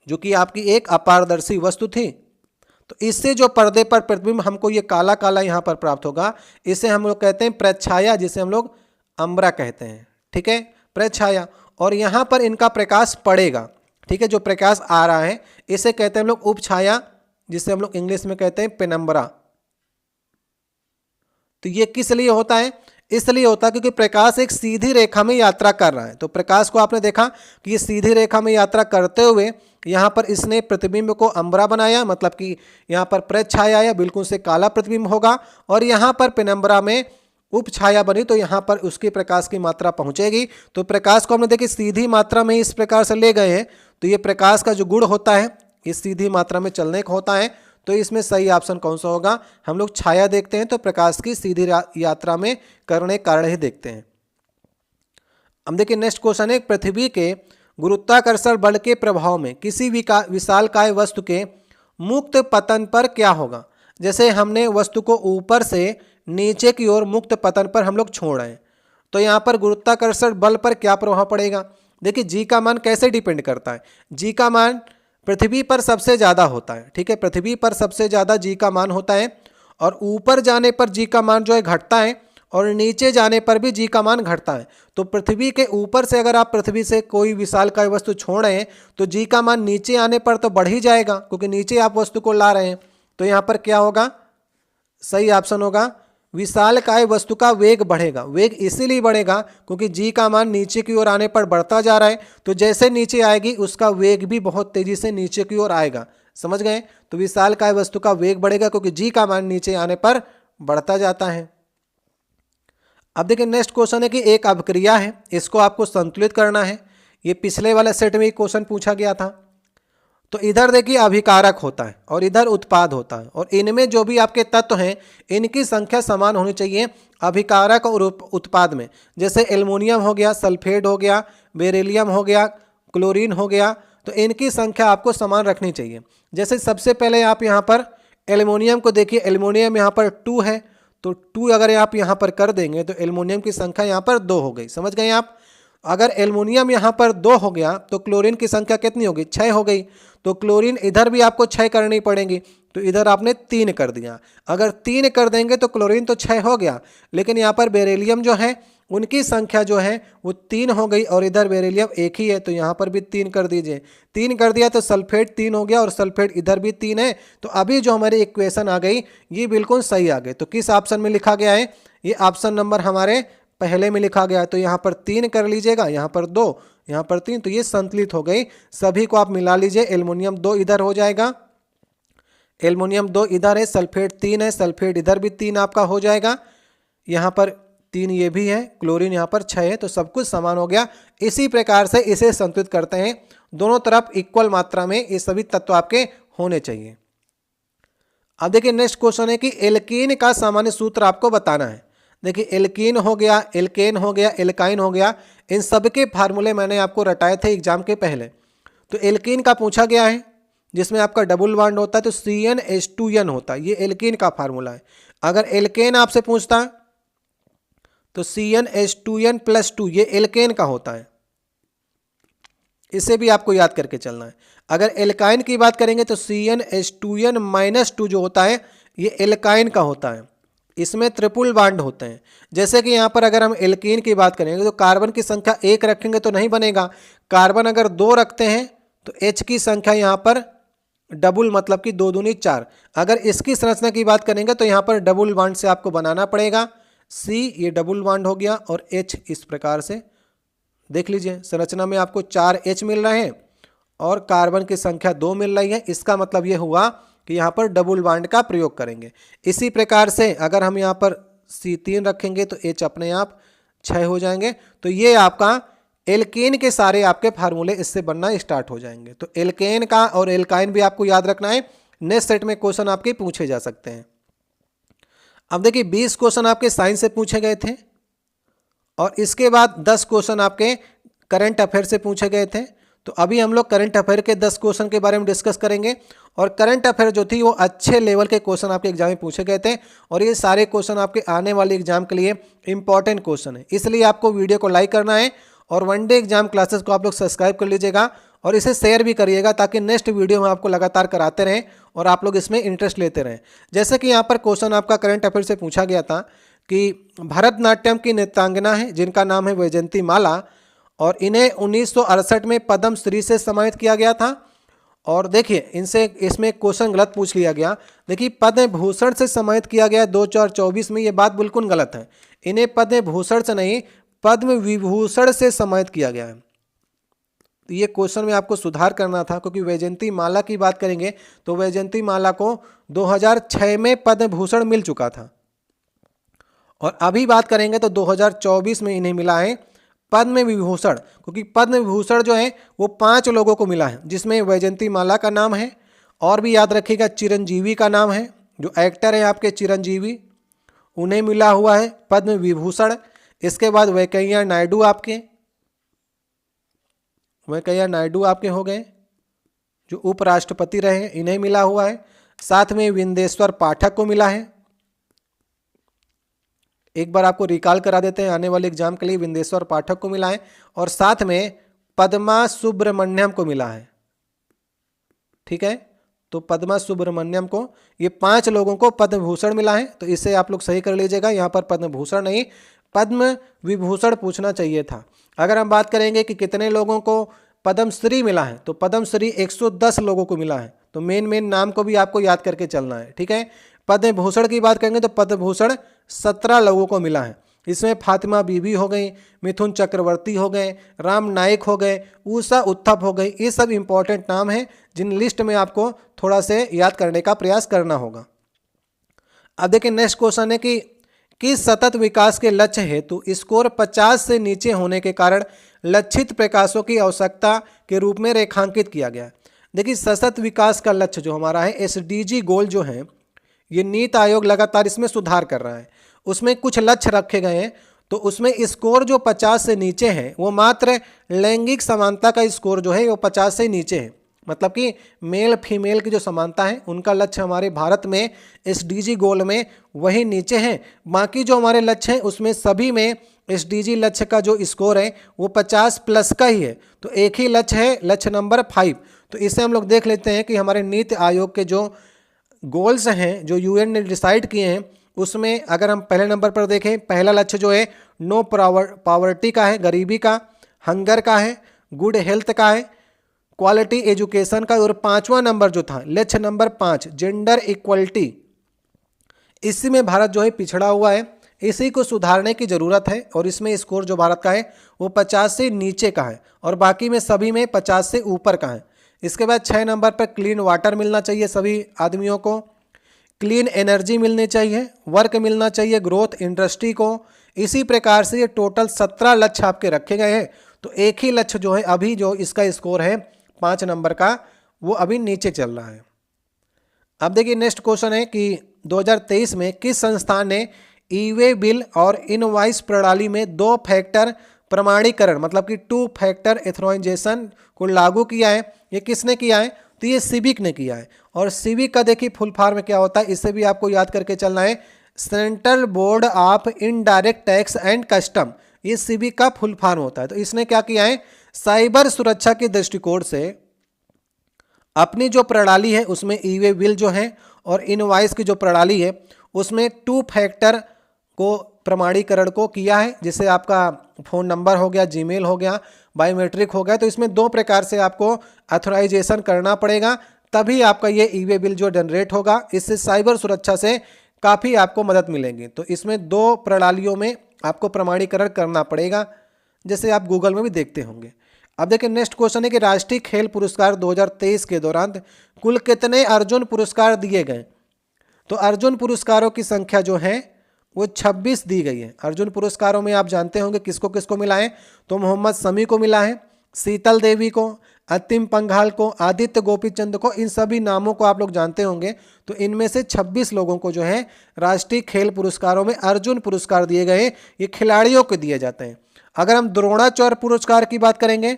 जो कि आपकी एक अपारदर्शी वस्तु थी। तो इससे जो पर्दे पर प्रतिबिंब हमको ये काला काला यहाँ पर प्राप्त होगा, इसे हम लोग कहते हैं प्रच्छाया, जिसे हम लोग अम्बरा कहते हैं। ठीक है, प्रच्छाया। और यहाँ पर इनका प्रकाश पड़ेगा, ठीक है, जो प्रकाश आ रहा है इसे कहते हैं हम लोग उपछाया, जिसे हम लोग इंग्लिश में कहते हैं पेनम्बरा। तो ये किस लिए होता है, इसलिए होता है क्योंकि प्रकाश एक सीधी रेखा में यात्रा कर रहा है। तो प्रकाश को आपने देखा कि ये सीधी रेखा में यात्रा करते हुए यहाँ पर इसने प्रतिबिंब को अम्बरा बनाया, मतलब कि यहाँ पर प्रच्छाया आया, बिल्कुल से काला प्रतिबिंब होगा। और यहाँ पर पेनम्बरा में उपछाया बनी तो यहाँ पर उसकी प्रकाश की मात्रा पहुँचेगी। तो प्रकाश को हमने देखिए सीधी मात्रा में इस प्रकार से ले गए हैं, तो ये प्रकाश का जो गुण होता है ये सीधी मात्रा में चलने का होता है। तो इसमें सही ऑप्शन कौन सा होगा? हम लोग छाया देखते हैं तो प्रकाश की सीधी यात्रा में करने कारण ही देखते हैं। हम देखिए नेक्स्ट क्वेश्चन है, पृथ्वी के गुरुत्वाकर्षण बल के प्रभाव में किसी विशालकाय वस्तु के मुक्त पतन पर क्या होगा? जैसे हमने वस्तु को ऊपर से नीचे की ओर मुक्त पतन पर हम लोग छोड़ रहे हैं, तो यहाँ पर गुरुत्वाकर्षण बल पर क्या प्रभाव पड़ेगा? देखिए जी का मान कैसे डिपेंड करता है? जी का मान पृथ्वी पर सबसे ज़्यादा होता है, ठीक है, पृथ्वी पर सबसे ज़्यादा जी का मान होता है। और ऊपर जाने पर जी का मान जो है घटता है और नीचे जाने पर भी जी का मान घटता है। तो पृथ्वी के ऊपर से अगर आप पृथ्वी से कोई विशालकाय वस्तु छोड़ रहे हैं तो जी का मान नीचे आने पर तो बढ़ ही जाएगा, क्योंकि नीचे आप वस्तु को ला रहे हैं। तो यहाँ पर क्या होगा? सही ऑप्शन होगा विशालकाय वस्तु का वेग बढ़ेगा। वेग इसीलिए बढ़ेगा क्योंकि जी का मान नीचे की ओर आने पर बढ़ता जा रहा है, तो जैसे नीचे आएगी उसका वेग भी बहुत तेजी से नीचे की ओर आएगा। समझ गए? तो विशालकाय वस्तु का वेग बढ़ेगा क्योंकि जी का मान नीचे आने पर बढ़ता जाता है। अब देखिए नेक्स्ट क्वेश्चन है कि एक अभिक्रिया है, इसको आपको संतुलित करना है। ये पिछले वाले सेट में क्वेश्चन पूछा गया था। तो इधर देखिए अभिकारक होता है और इधर उत्पाद होता है, और इनमें जो भी आपके तत्व हैं इनकी संख्या समान होनी चाहिए अभिकारक और उत्पाद में। जैसे एल्युमिनियम हो गया, सल्फेट हो गया, बेरिलियम हो गया, क्लोरीन हो गया, तो इनकी संख्या आपको समान रखनी चाहिए। जैसे सबसे पहले आप यहाँ पर एल्युमिनियम को देखिए, एल्युमिनियम यहाँ पर 2 है, तो 2 अगर आप यहाँ पर कर देंगे तो एल्युमिनियम की संख्या यहाँ पर 2 हो गई। समझ गए आप? अगर एल्युमिनियम यहाँ पर 2 हो गया तो क्लोरीन की संख्या कितनी होगी? 6 हो गई। तो क्लोरीन इधर भी आपको 6 करनी पड़ेगी, तो इधर आपने 3 कर दिया। अगर 3 कर देंगे तो क्लोरीन तो 6 हो गया, लेकिन यहाँ पर बेरिलियम जो है उनकी संख्या जो है वो 3 हो गई, और इधर बेरिलियम 1 ही है, तो यहाँ पर भी 3 कर दीजिए। 3 कर दिया तो सल्फेट 3 हो गया, और सल्फेट इधर भी 3 है। तो अभी जो हमारी इक्वेशन आ गई ये बिल्कुल सही आ गई। तो किस ऑप्शन में लिखा गया है? ये ऑप्शन नंबर हमारे पहले में लिखा गया है। तो यहाँ पर 3 कर लीजिएगा, यहाँ पर 2, यहाँ पर 3, तो ये संतुलित हो गई। सभी को आप मिला लीजिए, एल्युमिनियम 2 इधर हो जाएगा, एल्युमिनियम 2 इधर है, सल्फेट 3 है, सल्फेट इधर भी 3 आपका हो जाएगा, यहाँ पर 3 ये भी है, क्लोरीन यहाँ पर 6 है, तो सब कुछ समान हो गया। इसी प्रकार से इसे संतुलित करते हैं, दोनों तरफ इक्वल मात्रा में ये सभी तत्व आपके होने चाहिए। अब देखिए नेक्स्ट क्वेश्चन है कि एल्कीन का सामान्य सूत्र आपको बताना है। देखिए एल्कीन हो गया, एल्केन हो गया, एल्काइन हो गया, इन सब के फार्मूले मैंने आपको रटाए थे एग्जाम के पहले। तो एल्कीन का पूछा गया है जिसमें आपका डबल बॉन्ड होता है, तो CnH2n होता है, ये एल्कीन का फार्मूला है। अगर एल्केन आपसे पूछता तो CnH2n+2 ये एल्केन का होता है, इसे भी आपको याद करके चलना है। अगर एल्काइन की बात करेंगे तो CnH2n-2 जो होता है ये एल्काइन का होता है, इसमें ट्रिपल बॉन्ड होते हैं। जैसे कि यहाँ पर अगर हम एल्कीन की बात करेंगे तो कार्बन की संख्या 1 रखेंगे तो नहीं बनेगा, कार्बन अगर 2 रखते हैं तो H की संख्या यहाँ पर डबल, मतलब कि 2 दूनी 4। अगर इसकी संरचना की बात करेंगे तो यहाँ पर डबल बॉन्ड से आपको बनाना पड़ेगा। C ये डबल बॉन्ड हो गया और H इस प्रकार से देख लीजिए, संरचना में आपको 4 H मिल रहे हैं और कार्बन की संख्या 2 मिल रही है। इसका मतलब ये हुआ कि यहाँ पर डबल बॉन्ड का प्रयोग करेंगे। इसी प्रकार से अगर हम यहाँ पर C3 रखेंगे तो H अपने आप 6 हो जाएंगे। तो ये आपका एल्केन के सारे आपके फार्मूले इससे बनना स्टार्ट हो जाएंगे। तो एल्केन का और एल्काइन भी आपको याद रखना है, नेक्स्ट सेट में क्वेश्चन आपके पूछे जा सकते हैं। अब देखिए 20 क्वेश्चन आपके साइंस से पूछे गए थे और इसके बाद 10 क्वेश्चन आपके करंट अफेयर से पूछे गए थे। तो अभी हम लोग करंट अफेयर के 10 क्वेश्चन के बारे में डिस्कस करेंगे। और करंट अफेयर जो थी वो अच्छे लेवल के क्वेश्चन आपके एग्जाम में पूछे गए थे और ये सारे क्वेश्चन आपके आने वाले एग्जाम के लिए इंपॉर्टेंट क्वेश्चन है। इसलिए आपको वीडियो को लाइक करना है और वन डे एग्जाम क्लासेस को आप लोग सब्सक्राइब कर लीजिएगा और इसे शेयर भी करिएगा ताकि नेक्स्ट वीडियो में आपको लगातार कराते रहें और आप लोग इसमें इंटरेस्ट लेते रहें। जैसे कि यहाँ पर क्वेश्चन आपका करंट अफेयर से पूछा गया था कि भरतनाट्यम की नृत्यांगना है जिनका नाम है वैजयंती माला और इन्हें 1968 में पद्म श्री से सम्मानित किया गया था। और देखिए इनसे इसमें क्वेश्चन गलत पूछ लिया गया। देखिए पद्म भूषण से सम्मानित किया गया 2024 में, ये बात बिल्कुल गलत है। इन्हें पद्म भूषण से नहीं पद्म विभूषण से सम्मानित किया गया है। तो ये क्वेश्चन में आपको सुधार करना था, क्योंकि वैजयंती माला की बात करेंगे तो वैजयंती माला को 2006 में पद्म भूषण मिल चुका था, और अभी बात करेंगे तो 2024 में इन्हें मिला है पद्म विभूषण, क्योंकि पद्म विभूषण जो है वो 5 लोगों को मिला है, जिसमें वैजयंती माला का नाम है, और भी याद रखिएगा चिरंजीवी का नाम है, जो एक्टर है आपके चिरंजीवी, उन्हें मिला हुआ है पद्म विभूषण। इसके बाद वेंकैया नायडू आपके हो गए, जो उपराष्ट्रपति रहे, इन्हें मिला हुआ है। साथ में विंदेश्वर पाठक को मिला है, एक बार आपको रिकॉल करा देते हैं आने वाले एग्जाम के लिए, विंदेश्वर पाठक को मिला है, और साथ में पद्मा सुब्रमण्यम को मिला है। ठीक है, तो पद्मा सुब्रमण्यम को, ये 5 लोगों को पद्म भूषण मिला है, तो इसे आप लोग सही कर लीजिएगा, यहाँ पर पद्म भूषण नहीं पद्म विभूषण पूछना चाहिए था। अगर हम बात करेंगे कि कितने लोगों को पद्म श्री मिला है, तो पद्म श्री 110 लोगों को मिला है, तो मेन नाम को भी आपको याद करके चलना है। ठीक है, पद्म भूषण की बात करेंगे तो पद्म भूषण 17 लोगों को मिला है, इसमें फातिमा बीबी हो गई, मिथुन चक्रवर्ती हो गए, राम नायक हो गए, उषा उत्थप हो गई, ये सब इंपॉर्टेंट नाम हैं जिन लिस्ट में आपको थोड़ा से याद करने का प्रयास करना होगा। अब देखिए नेक्स्ट क्वेश्चन है कि किस सतत विकास के लक्ष्य हेतु स्कोर 50 से नीचे होने के कारण लक्षित प्रकाशों की आवश्यकता के रूप में रेखांकित किया गया। देखिए सतत विकास का लक्ष्य जो हमारा है, SDG गोल जो है, ये नीति आयोग लगातार इसमें सुधार कर रहा है, उसमें कुछ लक्ष्य रखे गए हैं, तो उसमें स्कोर जो 50 से नीचे है वो मात्र लैंगिक समानता का स्कोर जो है वो 50 से नीचे है, मतलब कि मेल फीमेल की जो समानता है उनका लक्ष्य हमारे भारत में SDG गोल में वही नीचे है। बाकी जो हमारे लक्ष्य हैं उसमें सभी में SDG लक्ष्य का जो स्कोर है वो 50 प्लस का ही है, तो एक ही लक्ष्य है, लक्ष्य नंबर 5। तो इससे हम लोग देख लेते हैं कि हमारे नीति आयोग के जो गोल्स हैं जो UN ने डिसाइड किए हैं, उसमें अगर हम पहले नंबर पर देखें, पहला लक्ष्य जो है नो पॉवर्टी का है, गरीबी का, हंगर का है, गुड हेल्थ का है, क्वालिटी एजुकेशन का, और 5वां नंबर जो था लक्ष्य नंबर 5 जेंडर इक्वलिटी, इसी में भारत जो है पिछड़ा हुआ है, इसी को सुधारने की ज़रूरत है, और इसमें स्कोर जो भारत का है वो 50 से नीचे का है, और बाकी में सभी में 50 से ऊपर का है। इसके बाद 6 नंबर पर क्लीन वाटर मिलना चाहिए सभी आदमियों को, क्लीन एनर्जी मिलनी चाहिए, वर्क मिलना चाहिए ग्रोथ इंडस्ट्री को। इसी प्रकार से ये टोटल 17 लक्ष्य आपके रखे गए हैं, तो एक ही लक्ष्य जो है अभी जो इसका स्कोर है 5 नंबर का वो अभी नीचे चल रहा है। अब देखिए नेक्स्ट क्वेश्चन है कि 2023 में किस संस्थान ने ई-वे बिल और इनवॉइस प्रणाली में 2 फैक्टर प्रमाणीकरण, मतलब कि 2 फैक्टर एथोराइजेशन को लागू किया है? ये किसने किया है? तो ये सिविक ने किया है। और सिविक का देखिए फुल फॉर्म क्या होता है, इससे भी आपको याद करके चलना है, central board of indirect tax and custom, ये सिविक का फुल फॉर्म होता है। तो इसने क्या किया है, साइबर सुरक्षा के दृष्टिकोण से अपनी जो प्रणाली है उसमें ई-वे बिल जो है और इनवॉइस की जो प्रणाली है उसमें 2 फैक्टर को प्रमाणीकरण को किया है, जिससे आपका फ़ोन नंबर हो गया, जीमेल हो गया, बायोमेट्रिक हो गया। तो इसमें 2 प्रकार से आपको ऑथराइजेशन करना पड़ेगा, तभी आपका ये ई-वे बिल जो जनरेट होगा। इससे साइबर सुरक्षा से काफ़ी आपको मदद मिलेगी। तो इसमें 2 प्रणालियों में आपको प्रमाणीकरण करना पड़ेगा, जैसे आप गूगल में भी देखते होंगे। अब देखिए नेक्स्ट क्वेश्चन है कि राष्ट्रीय खेल पुरस्कार 2023 के दौरान कुल कितने अर्जुन पुरस्कार दिए गए? तो अर्जुन पुरस्कारों की संख्या जो है वो 26 दी गई है। अर्जुन पुरस्कारों में आप जानते होंगे किसको किसको मिला है, तो मोहम्मद शमी को मिला है, शीतल देवी को, अंतिम पंघाल को, आदित्य गोपीचंद को, इन सभी नामों को आप लोग जानते होंगे। तो इनमें से 26 लोगों को जो है राष्ट्रीय खेल पुरस्कारों में अर्जुन पुरस्कार दिए गए। ये खिलाड़ियों को दिए जाते हैं। अगर हम द्रोणाचार्य पुरस्कार की बात करेंगे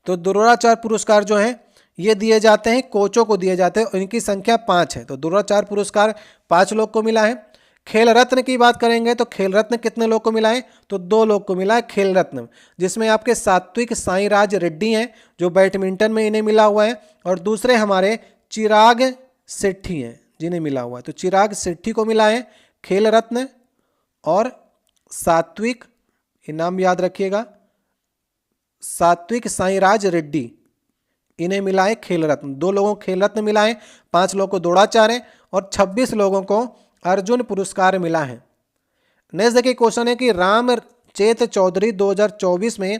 तो द्रोणाचार्य पुरस्कार जो है ये दिए जाते हैं कोचों को दिए जाते हैं, और इनकी संख्या 5 है। तो द्रोणाचार्य पुरस्कार 5 लोग को मिला है। खेल रत्न की बात करेंगे तो खेल रत्न कितने लोग को मिला है? तो 2 लोग को मिला है खेल रत्न, जिसमें आपके सात्विक साईराज रेड्डी हैं जो बैडमिंटन में इन्हें मिला हुआ है, और दूसरे हमारे चिराग सेट्ठी हैं जिन्हें मिला हुआ है। तो चिराग सेट्ठी को मिला है खेल रत्न, और सात्विक, ये नाम याद रखिएगा, सात्विक साईराज रेड्डी, इन्हें मिला है खेल रत्न। 2 लोगों को खेल रत्न मिला है, 5 लोगों को द्रोणाचार्य, और 26 लोगों को अर्जुन पुरस्कार मिला है। नेक्स्ट देखिए क्वेश्चन है कि राम चेत चौधरी 2024 में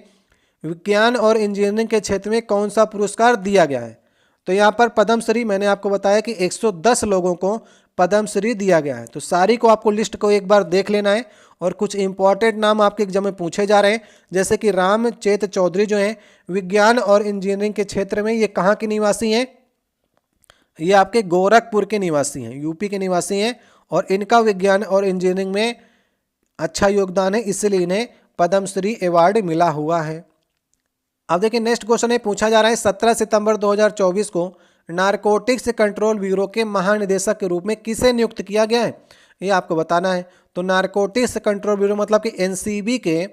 विज्ञान और इंजीनियरिंग के क्षेत्र में कौन सा पुरस्कार दिया गया है? तो यहाँ पर पद्मश्री मैंने आपको बताया कि 110 लोगों को पद्मश्री दिया गया है। तो सारी को आपको लिस्ट को एक बार देख लेना है और कुछ इंपॉर्टेंट नाम आपके एग्जाम में पूछे जा रहे हैं, जैसे कि रामचेत चौधरी जो हैं विज्ञान और इंजीनियरिंग के क्षेत्र में, ये कहाँ के निवासी हैं? ये आपके गोरखपुर के निवासी हैं, यूपी के निवासी हैं, और इनका विज्ञान और इंजीनियरिंग में अच्छा योगदान है, इसलिए इन्हें पद्मश्री अवार्ड मिला हुआ है। अब देखिए नेक्स्ट क्वेश्चन है, पूछा जा रहा है 17 सितंबर 2024 को नारकोटिक्स कंट्रोल ब्यूरो के महानिदेशक के रूप में किसे नियुक्त किया गया है? ये आपको बताना है। तो नारकोटिक्स कंट्रोल ब्यूरो मतलब कि एनसीबी के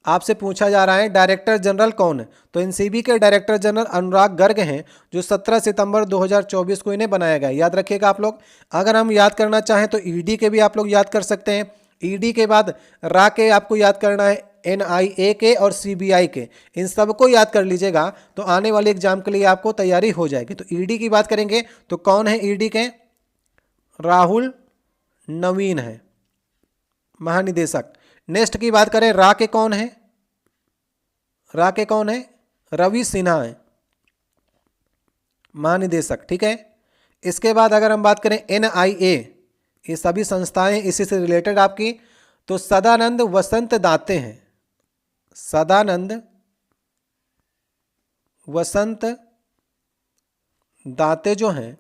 आपसे पूछा जा रहा है डायरेक्टर जनरल कौन है? तो एनसीबी के डायरेक्टर जनरल अनुराग गर्ग हैं, जो 17 सितंबर 2024 को इन्हें बनाया गया। याद रखिएगा आप लोग। अगर हम याद करना चाहें तो ईडी के भी आप लोग याद कर सकते हैं। ईडी के बाद रा के आपको याद करना है, एनआईए के और सीबीआई के, इन सबको याद कर लीजिएगा तो आने वाले एग्जाम के लिए आपको तैयारी हो जाएगी। तो ईडी की बात करेंगे तो कौन है ईडी के? राहुल नवीन है महानिदेशक। नेक्स्ट की बात करें रा के कौन है? रा के कौन है? रवि सिन्हा है महानिदेशक, ठीक है। इसके बाद अगर हम बात करें एनआईए, ये सभी संस्थाएं इसी से रिलेटेड आपकी, तो सदानंद वसंत दाते हैं। सदानंद वसंत दाते जो हैं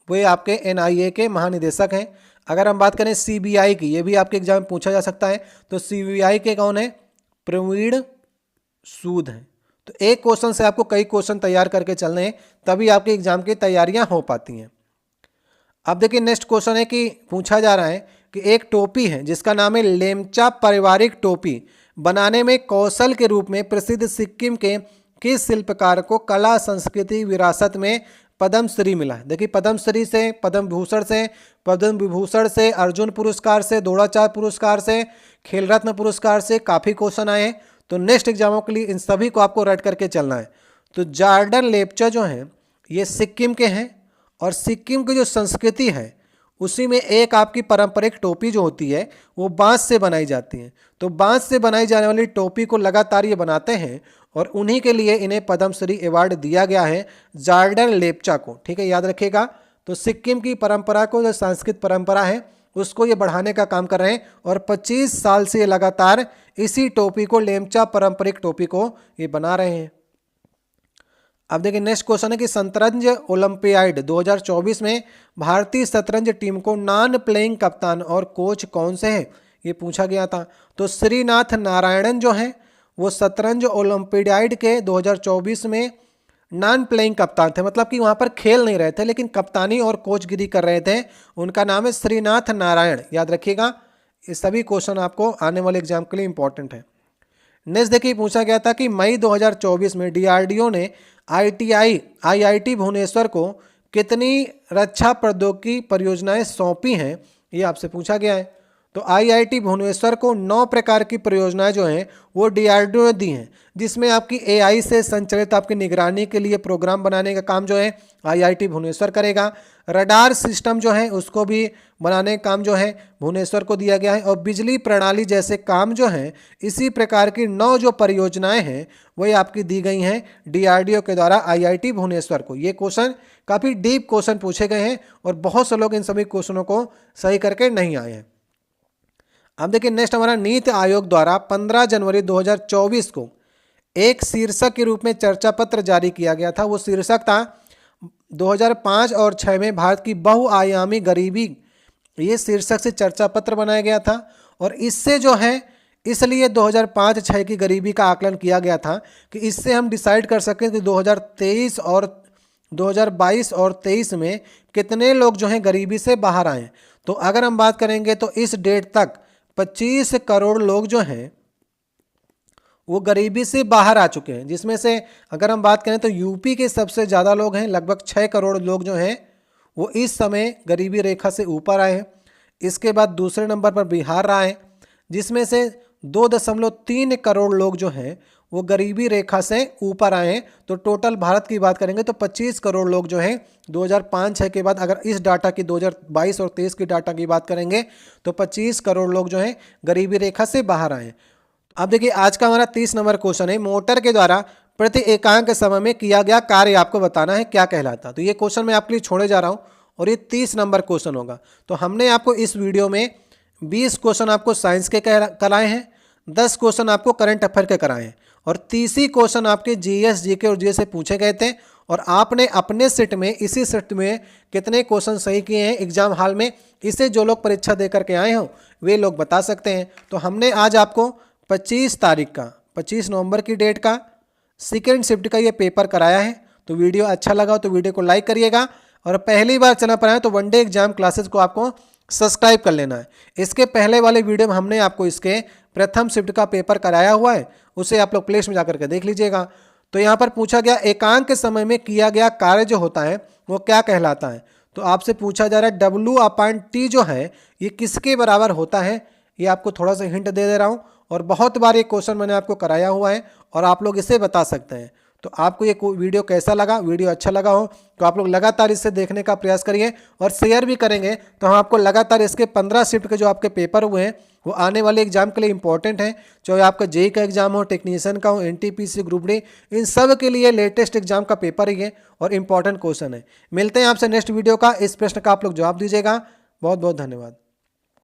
वे आपके एनआईए के महानिदेशक हैं। अगर हम बात करें सीबीआई की, ये भी आपके एग्जाम में पूछा जा सकता है, तो सीबीआई के कौन है? प्रवीण सूद हैं। तो एक क्वेश्चन से आपको कई क्वेश्चन तैयार करके चलने हैं, तभी आपके एग्जाम की तैयारियां हो पाती हैं। अब देखिए नेक्स्ट क्वेश्चन है कि पूछा जा रहा है कि एक टोपी है जिसका नाम है लेमचा पारिवारिक टोपी, बनाने में कौशल के रूप में प्रसिद्ध सिक्किम के किस शिल्पकार को कला संस्कृति विरासत में पद्मश्री मिला है? देखिए पद्मश्री से, पद्म विभूषण से, अर्जुन पुरस्कार से, द्रोणाचार्य पुरस्कार से, खेल रत्न पुरस्कार से काफ़ी क्वेश्चन आए हैं। तो नेक्स्ट एग्जामों के लिए इन सभी को आपको रट करके चलना है। तो जॉर्डन लेप्चा जो हैं ये सिक्किम के हैं, और सिक्किम की जो संस्कृति है उसी में एक आपकी पारंपरिक टोपी जो होती है वो बांस से बनाई जाती है। तो बांस से बनाई जाने वाली टोपी को लगातार ये बनाते हैं, और उन्हीं के लिए इन्हें पद्मश्री अवार्ड दिया गया है जॉर्डन लेप्चा को, ठीक है, याद रखिएगा। तो सिक्किम की परंपरा को, जो सांस्कृतिक परंपरा है उसको ये बढ़ाने का काम कर रहे हैं, और 25 साल से लगातार इसी टोपी को, लेप्चा पारंपरिक टोपी को ये बना रहे हैं। अब देखिए नेक्स्ट क्वेश्चन है कि शतरंज ओलंपियाड 2024 में भारतीय शतरंज टीम को नॉन प्लेइंग कप्तान और कोच कौन से हैं? ये पूछा गया था। तो श्रीनाथ नारायणन जो हैं वो शतरंज ओलंपियाड के 2024 में नॉन प्लेइंग कप्तान थे, मतलब कि वहाँ पर खेल नहीं रहे थे लेकिन कप्तानी और कोचगिरी कर रहे थे। उनका नाम है श्रीनाथ नारायण, याद रखिएगा। ये सभी क्वेश्चन आपको आने वाले एग्जाम के लिए इंपॉर्टेंट है। नेक्स्ट देखिए पूछा गया था कि मई 2024 में डीआरडीओ ने आईआईटी भुवनेश्वर को कितनी रक्षा प्रौद्योगिकी परियोजनाएं सौंपी हैं? ये आपसे पूछा गया है। तो आईआईटी भुवनेश्वर को 9 प्रकार की परियोजनाएं जो हैं वो डीआरडीओ ने दी हैं, जिसमें आपकी एआई से संचालित आपकी निगरानी के लिए प्रोग्राम बनाने का काम जो है आईआईटी भुवनेश्वर करेगा। रडार सिस्टम जो है उसको भी बनाने का काम जो है भुवनेश्वर को दिया गया है, और बिजली प्रणाली जैसे काम जो हैं इसी प्रकार की 9 जो परियोजनाएं हैं वही आपकी दी गई हैं डीआरडीओ के द्वारा आईआईटी भुवनेश्वर को। ये क्वेश्चन काफ़ी डीप क्वेश्चन पूछे गए हैं, और बहुत से लोग इन सभी क्वेश्चनों को सही करके नहीं आए हैं। अब देखिए नेक्स्ट हमारा नीति आयोग द्वारा 15 जनवरी 2024 को एक शीर्षक के रूप में चर्चा पत्र जारी किया गया था। वो शीर्षक था 2005 और 6 में भारत की बहुआयामी गरीबी, ये शीर्षक से चर्चा पत्र बनाया गया था। और इससे जो है इसलिए 2005-6 की गरीबी का आकलन किया गया था कि इससे हम डिसाइड कर सकें कि 2023 और 2022 और 23 में कितने लोग जो हैं गरीबी से बाहर आए। तो अगर हम बात करेंगे तो इस डेट तक 25 करोड़ लोग जो हैं वो गरीबी से बाहर आ चुके हैं, जिसमें से अगर हम बात करें तो यूपी के सबसे ज़्यादा लोग हैं, लगभग 6 करोड़ लोग जो हैं वो इस समय गरीबी रेखा से ऊपर आए हैं। इसके बाद दूसरे नंबर पर बिहार रहा है, जिसमें से 2.3 करोड़ लोग जो हैं वो गरीबी रेखा से ऊपर आए हैं। तो टोटल भारत की बात करेंगे तो 25 करोड़ लोग जो हैं 2005-6 के बाद, अगर इस डाटा की 2022 और 23 की डाटा की बात करेंगे तो 25 करोड़ लोग जो हैं गरीबी रेखा से बाहर आए हैं। अब देखिए आज का हमारा 30 नंबर क्वेश्चन है, मोटर के द्वारा प्रति एकांक समय में किया गया कार्य आपको बताना है क्या कहलाता है। तो ये क्वेश्चन मैं आपके लिए छोड़े जा रहा हूँ और ये 30 नंबर क्वेश्चन होगा। तो हमने आपको इस वीडियो में 20 क्वेश्चन आपको साइंस के कराए हैं, 10 क्वेश्चन आपको करंट अफेयर के कराए हैं और 30 ही क्वेश्चन आपके जीएस, जीके और जीएस से पूछे गए थे और आपने अपने सेट में, इसी सेट में कितने क्वेश्चन सही किए हैं एग्जाम हॉल में, इसे जो लोग परीक्षा दे करके आए हो वे लोग बता सकते हैं। तो हमने आज आपको 25 तारीख का, 25 नवंबर की डेट का सेकेंड शिफ्ट का ये पेपर कराया है। तो वीडियो अच्छा लगा तो वीडियो को लाइक करिएगा और पहली बार चैनल पर आए तो वन डे एग्जाम क्लासेस को आपको सब्सक्राइब कर लेना है। इसके पहले वाले वीडियो में हमने आपको इसके प्रथम शिफ्ट का पेपर कराया हुआ है, उसे आप लोग प्लेलिस्ट में जाकर के देख लीजिएगा। तो यहाँ पर पूछा गया एकांक के समय में किया गया कार्य जो होता है वो क्या कहलाता है। तो आपसे पूछा जा रहा है W/T जो है ये किसके बराबर होता है, ये आपको थोड़ा सा हिंट दे रहा हूँ और बहुत बार ये क्वेश्चन मैंने आपको कराया हुआ है और आप लोग इसे बता सकते हैं। तो आपको ये वीडियो कैसा लगा, वीडियो अच्छा लगा हो तो आप लोग लगातार इसे देखने का प्रयास करिए और शेयर भी करेंगे तो हम आपको लगातार इसके 15 शिफ्ट के जो आपके पेपर हुए हैं वो आने वाले एग्जाम के लिए इंपॉर्टेंट हैं, चाहे आपका जेई का एग्जाम हो, टेक्नीशियन का हो, एनटीपीसी, ग्रुप डी, इन सब के लिए लेटेस्ट एग्जाम का पेपर ही है और इंपॉर्टेंट क्वेश्चन है। मिलते हैं आपसे नेक्स्ट वीडियो का, इस प्रश्न का आप लोग जवाब दीजिएगा। बहुत बहुत धन्यवाद।